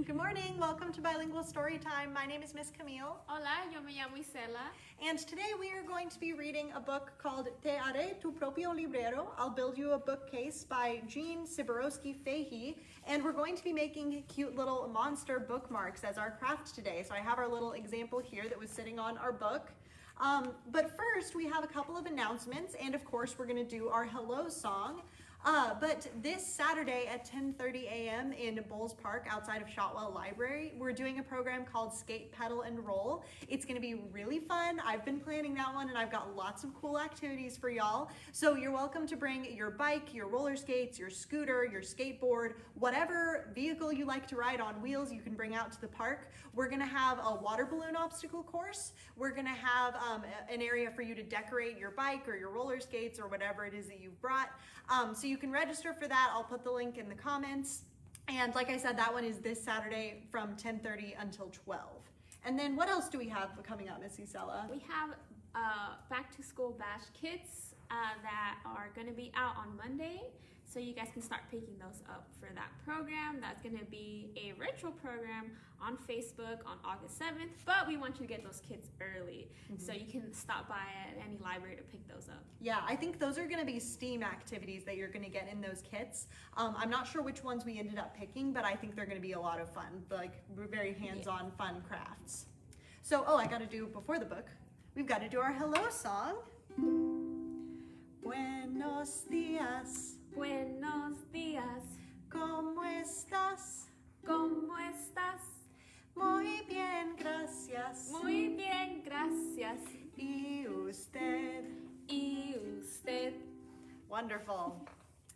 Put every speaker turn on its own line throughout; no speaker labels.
Good morning. Welcome to Bilingual Storytime. My name is Miss Camille.
Hola, yo me llamo Isela.
And today we are going to be reading a book called Te haré tu propio librero. I'll build you a bookcase by Jean Siborowski-Fahey. And we're going to be making cute little monster bookmarks as our craft today. So I have our little example here that was sitting on our book. But first we have a couple of announcements, and of course we're going to do our hello song. But this Saturday at 10:30 a.m. in Bowles Park outside of Shotwell Library, we're doing a program called Skate, Pedal, and Roll. It's going to be really fun. I've been planning that one, and I've got lots of cool activities for y'all. So you're welcome to bring your bike, your roller skates, your scooter, your skateboard, whatever vehicle you like to ride on wheels, you can bring out to the park. We're going to have a water balloon obstacle course. We're going to have an area for you to decorate your bike or your roller skates or whatever it is that you've brought. So you can register for that. I'll put the link in the comments. And like I said, that one is this Saturday from 10:30 until 12. And then what else do we have coming up, Miss Isela?
We have back to school bash kits that are going to be out on Monday. So you guys can start picking those up for that program. That's going to be a virtual program on Facebook on August 7th, but we want you to get those kits early. So you can stop by at any library to pick those up.
Yeah, I think those are going to be STEAM activities that you're going to get in those kits. I'm not sure which ones we ended up picking, but I think they're going to be a lot of fun, like very hands-on fun crafts. So, I got to do, before the book, we've got to do our hello song. Buenos días.
Buenos días.
¿Cómo estás?
¿Cómo estás?
Muy bien, gracias.
Muy bien, gracias.
¿Y usted?
¿Y usted?
Wonderful.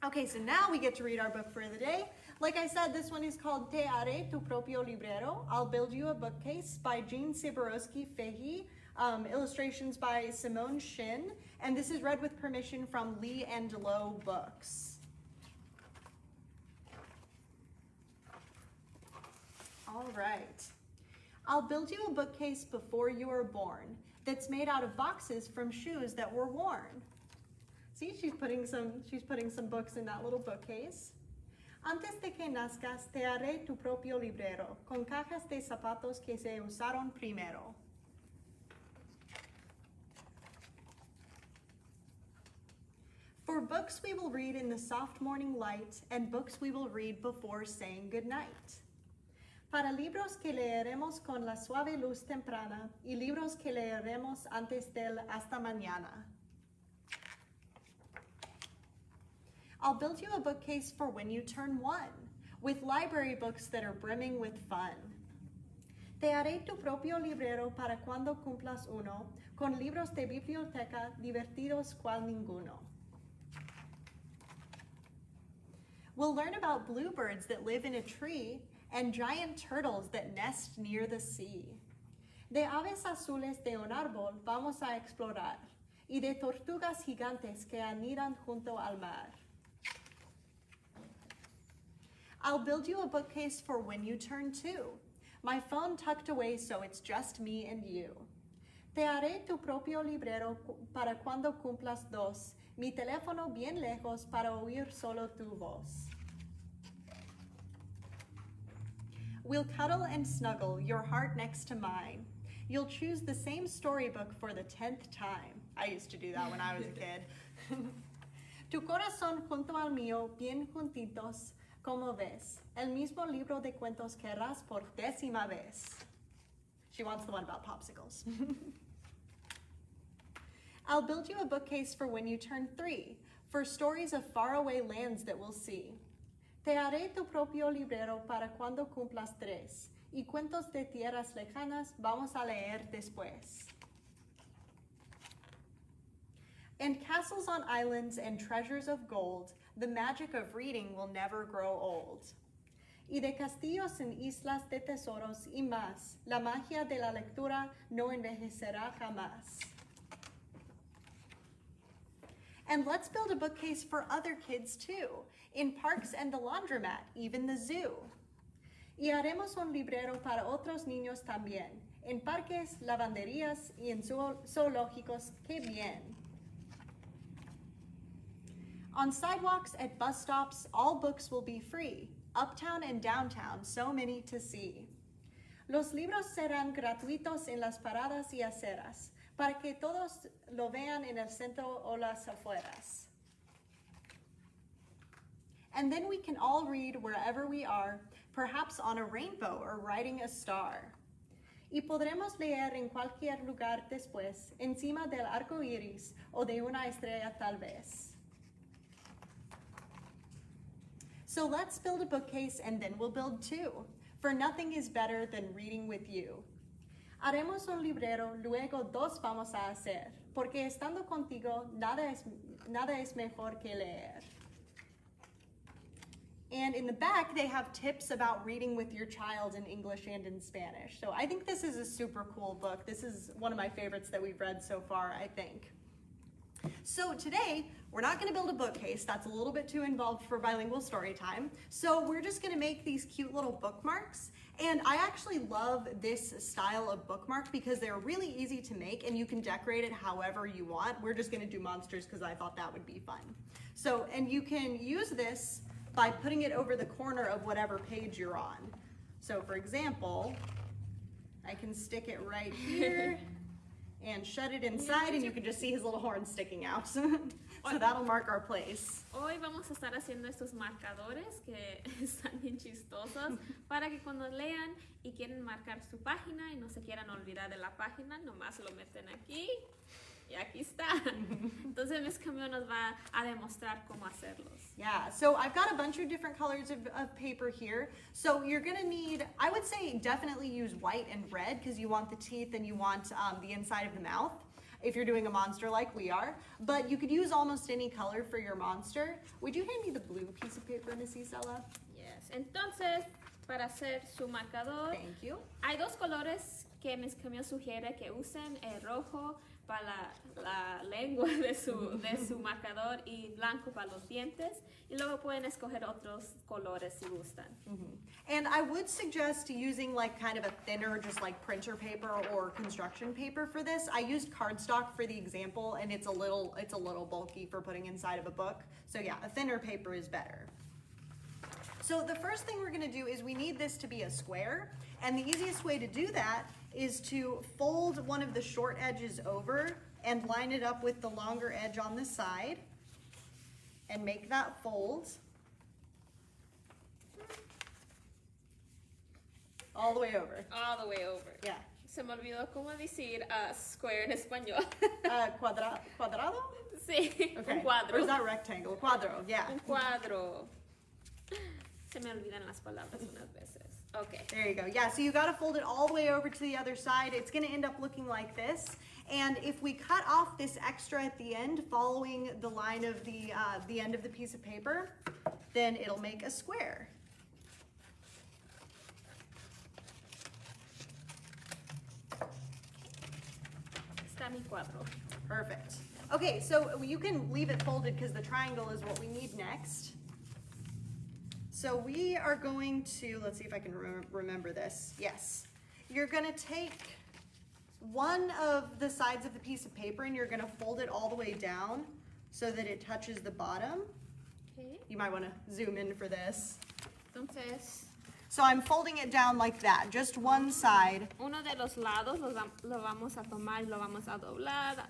Okay, so now we get to read our book for the day. Like I said, this one is called Te haré tu propio librero. I'll build you a bookcase by Jean Siborowski-Fahey. Illustrations by Simone Shin, and this is read with permission from Lee and Low Books. All right. I'll build you a bookcase before you were born that's made out of boxes from shoes that were worn. See, she's putting some books in that little bookcase. Antes de que nazcas, te haré tu propio librero con cajas de zapatos que se usaron primero. For books we will read in the soft morning light, and books we will read before saying goodnight. Para libros que leeremos con la suave luz temprana, y libros que leeremos antes del hasta mañana. I'll build you a bookcase for when you turn 1, with library books that are brimming with fun. Te haré tu propio librero para cuando cumplas 1, con libros de biblioteca divertidos cual ninguno. We'll learn about bluebirds that live in a tree and giant turtles that nest near the sea. De aves azules de un árbol vamos a explorar, y de tortugas gigantes que anidan junto al mar. I'll build you a bookcase for when you turn 2, my phone tucked away so it's just me and you. Te haré tu propio librero para cuando cumplas 2, mi teléfono bien lejos para oír solo tu voz. We'll cuddle and snuggle, your heart next to mine. You'll choose the same storybook for the 10th time. I used to do that when I was a kid. Tu corazón junto al mío, bien juntitos, como ves. El mismo libro de cuentos querrás por 10ª vez. She wants the one about popsicles. I'll build you a bookcase for when you turn 3, for stories of faraway lands that we'll see. Te haré tu propio librero para cuando cumplas 3, y cuentos de tierras lejanas vamos a leer después. And castles on islands and treasures of gold, the magic of reading will never grow old. Y de castillos en islas de tesoros y más, la magia de la lectura no envejecerá jamás. And let's build a bookcase for other kids too, in parks and the laundromat, even the zoo. Y haremos un librero para otros niños también, en parques, lavanderías y en zoológicos. ¡Qué bien! On sidewalks, at bus stops, all books will be free. Uptown and downtown, so many to see. Los libros serán gratuitos en las paradas y aceras, para que todos lo vean en el centro o las afueras. And then we can all read wherever we are, perhaps on a rainbow or riding a star. Y podremos leer en cualquier lugar después, encima del arco iris o de una estrella tal vez. So let's build a bookcase and then we'll build two, for nothing is better than reading with you. Haremos un librero, luego dos vamos a hacer, porque estando contigo nada es mejor que leer. And in the back, they have tips about reading with your child in English and in Spanish. So I think this is a super cool book. This is one of my favorites that we've read so far, I think. So today, we're not going to build a bookcase. That's a little bit too involved for bilingual story time. So we're just going to make these cute little bookmarks. And I actually love this style of bookmark because they're really easy to make and you can decorate it however you want. We're just going to do monsters because I thought that would be fun. So, and you can use this by putting it over the corner of whatever page you're on. So for example, I can stick it right here and shut it inside and you can just see his little horn sticking out. So that'll mark our place.
Hoy vamos a estar haciendo estos marcadores que están bien chistosos para que cuando lean y quieren marcar su página y no se quieran olvidar de la página, nomás lo meten aquí y aquí está. Entonces Miss Camille nos va a demostrar cómo hacerlos.
Yeah, so I've got a bunch of different colors of paper here. So you're gonna need, I would say definitely use white and red because you want the teeth and you want the inside of the mouth if you're doing a monster like we are. But you could use almost any color for your monster. Would you hand me the blue piece of paper, Miss Isela?
Yes. Entonces, para hacer su marcador,
Thank you.
hay dos colores que Miss Camille sugiere que usen, el rojo para la lengua de su marcador y blanco para los dientes, y luego pueden escoger otros colores si gustan.
And I would suggest using like kind of a thinner, just like printer paper or construction paper for this. I used cardstock for the example and it's a little bulky for putting inside of a book. So yeah, a thinner paper is better. So the first thing we're gonna do is we need this to be a square, and the easiest way to do that is to fold one of the short edges over and line it up with the longer edge on the side and make that fold all the way over.
All the way over.
Yeah.
Se me olvidó cómo decir square en español.
Cuadrado?
Sí,
Okay.
un cuadro.
Or is that rectangle? Cuadro, yeah.
Un cuadro. Se me olvidan las palabras unas veces. Okay.
There you go. Yeah, so you got to fold it all the way over to the other side. It's going to end up looking like this. And if we cut off this extra at the end, following the line of the end of the piece of paper, then it'll make a square.
Está mi cuadro.
Perfect. Okay, so you can leave it folded because the triangle is what we need next. So we are going to, let's see if I can remember this. Yes. You're going to take one of the sides of the piece of paper and you're going to fold it all the way down so that it touches the bottom.
Okay.
You might want to zoom in for this.
Entonces,
So I'm folding it down like that, just one side.
uno de los lados lo vamos a tomar y lo vamos a doblar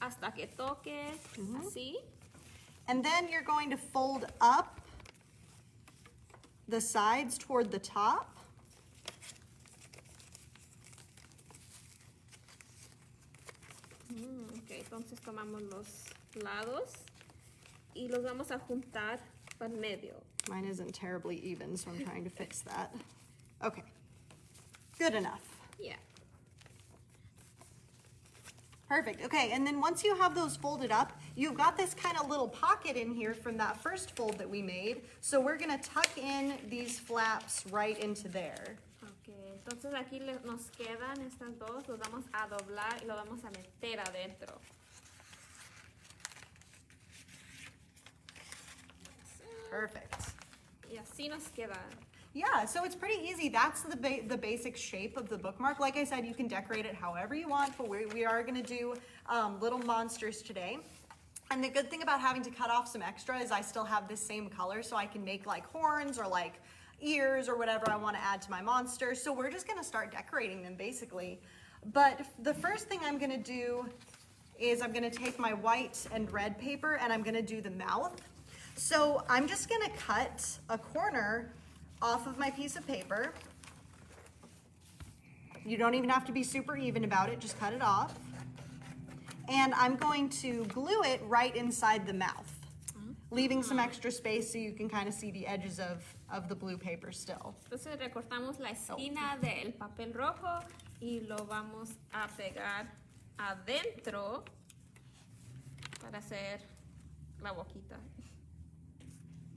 hasta que toque, así.
And then you're going to fold up the sides toward the top.
Ok, entonces tomamos los lados y los vamos a juntar para el medio.
Mine isn't terribly even, so I'm trying to fix that. Okay, good enough.
Yeah.
Perfect, okay, and then once you have those folded up, you've got this kind of little pocket in here from that first fold that we made. So we're gonna tuck in these flaps right into there.
Ok, entonces aquí nos quedan estas dos, los vamos a doblar y lo vamos a meter adentro.
Perfect.
Y así nos queda.
Yeah, so it's pretty easy. That's the basic shape of the bookmark. Like I said, you can decorate it however you want, but we are gonna do little monsters today. And the good thing about having to cut off some extra is I still have this same color, so I can make like horns or like ears or whatever I want to add to my monster. So we're just gonna start decorating them basically. But the first thing I'm gonna do is I'm gonna take my white and red paper and I'm gonna do the mouth. So I'm just gonna cut a corner off of my piece of paper. You don't even have to be super even about it, just cut it off. And I'm going to glue it right inside the mouth, leaving some extra space so you can kind of see the edges of the blue paper still.
Entonces recortamos la esquina del papel rojo y lo vamos a pegar adentro para hacer la boquita.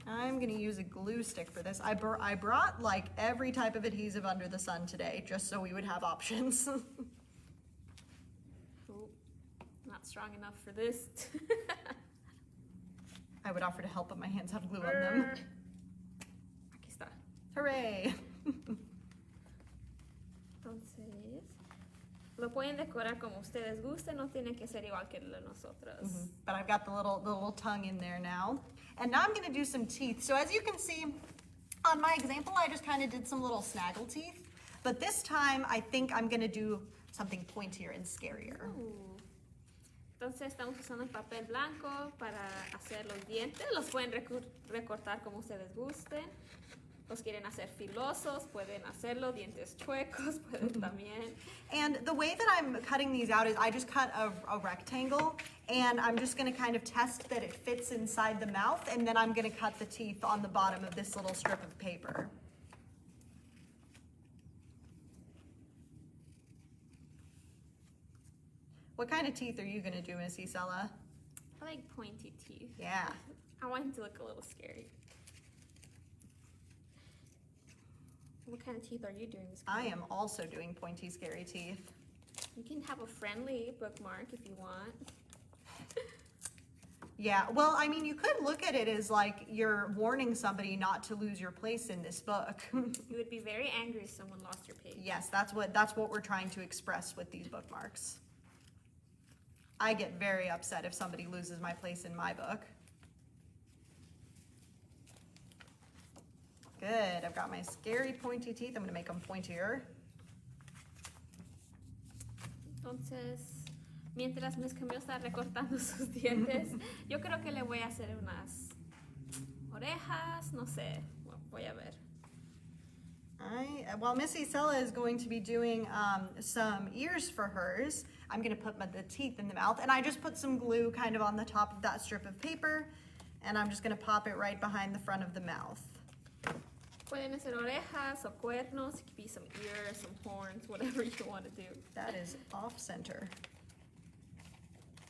I'm gonna use a glue stick for this. I brought like every type of adhesive under the sun today, just so we would have options.
Ooh, not strong enough for this.
I would offer to help, but my hands have glue on them.
Aquí está.
Hooray!
Entonces, lo pueden decorar como ustedes gusten, no tiene que ser igual que el de nosotros.
But I've got the little tongue in there now. And now I'm gonna do some teeth. So as you can see, on my example, I just kind of did some little snaggle teeth. But this time, I think I'm gonna do something pointier and scarier.
Entonces estamos usando el papel blanco para hacer los dientes. Los pueden recortar como ustedes gusten. Los quieren hacer filosos, pueden hacerlo. Dientes chuecos, pueden también.
And the way that I'm cutting these out is I just cut a rectangle, and I'm just gonna kind of test that it fits inside the mouth, and then I'm gonna cut the teeth on the bottom of this little strip of paper. What kind of teeth are you gonna do, Miss Isela?
I like pointy teeth.
Yeah.
I want him to look a little scary. What kind of teeth are you doing, Miss
I
Kayla?
am also doing pointy, scary teeth.
You can have a friendly bookmark if you want.
Yeah, well, I mean, you could look at it as like you're warning somebody not to lose your place in this book.
You would be very angry if someone lost your page.
Yes, that's what we're trying to express with these bookmarks. I get very upset if somebody loses my place in my book. Good, I've got my scary pointy teeth. I'm gonna make them pointier.
Entonces, mientras Miss Camille está recortando sus dientes, yo creo que le voy a hacer unas orejas, no sé, voy a ver.
While Miss Isela is going to be doing some ears for hers, I'm gonna put the teeth in the mouth, and I just put some glue kind of on the top of that strip of paper, and I'm just gonna pop it right behind the front of the mouth.
Pueden hacer orejas o cuernos, it could be some ears, some horns, whatever you want to do.
That is off center.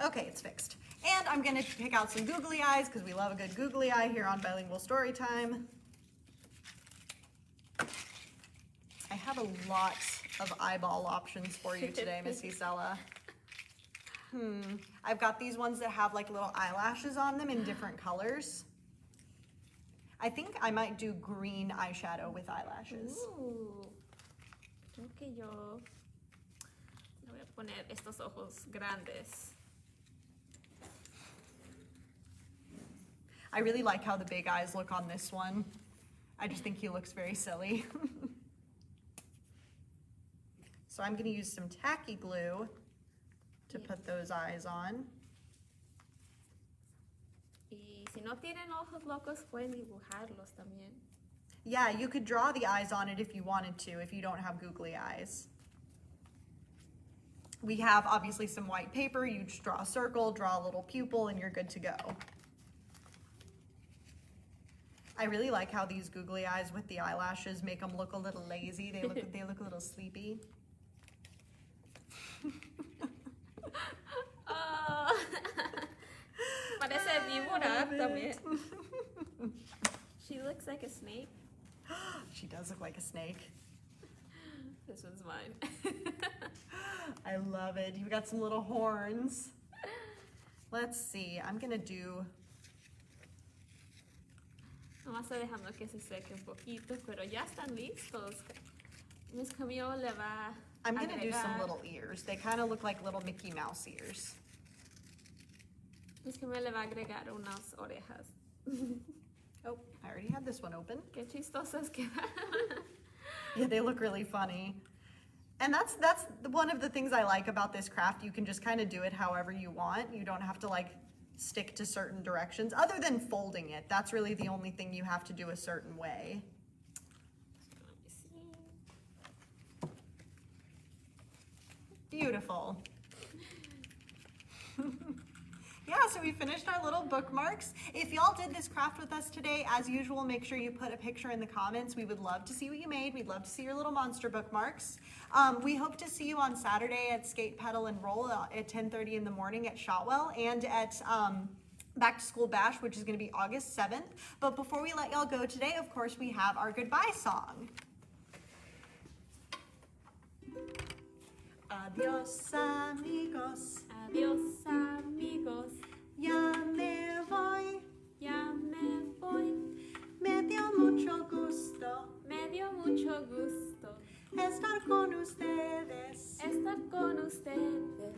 Okay, it's fixed. And I'm gonna pick out some googly eyes because we love a good googly eye here on Bilingual Storytime. I have a lot of eyeball options for you today, Miss Isela. I've got these ones that have like little eyelashes on them in different colors. I think I might do green eyeshadow with eyelashes.
Ooh. Creo que yo le voy a poner estos ojos grandes.
I really like how the big eyes look on this one. I just think he looks very silly. So I'm gonna use some tacky glue to put those eyes on.
Y si no tienen ojos locos, pueden dibujarlos también.
Yeah, you could draw the eyes on it if you wanted to, if you don't have googly eyes. We have obviously some white paper. You just draw a circle, draw a little pupil, and you're good to go. I really like how these googly eyes with the eyelashes make them look a little lazy. They look a little sleepy.
Oh. Parece víbora también. She looks like a snake.
She does look like a snake.
This one's mine.
I love it. You got some little horns. Let's see. I'm gonna do.
Nomás estoy dejando que se seque un poquito, pero ya están listos. Miss Camille le va
I'm gonna do some
agregar.
little ears. They kind of look like little Mickey Mouse ears.
Es que me le va a agregar unas orejas.
Oh, I already had this one open.
Qué chistosas quedan.
Yeah, they look really funny. And that's one of the things I like about this craft. You can just kind of do it however you want. You don't have to like stick to certain directions other than folding it. That's really the only thing you have to do a certain way. Beautiful. Yeah, so we finished our little bookmarks. If y'all did this craft with us today, as usual, make sure you put a picture in the comments. We would love to see what you made. We'd love to see your little monster bookmarks. We hope to see you on Saturday at Skate, Pedal, and Roll at 10:30 in the morning at Shotwell and at Back to School Bash, which is going to be August 7th. But before we let y'all go today, of course, we have our goodbye song. Adios, amigos.
Adiós, amigos.
Ya me voy.
Ya me voy.
Me dio mucho gusto
Me dio mucho gusto
estar con ustedes.
estar con ustedes.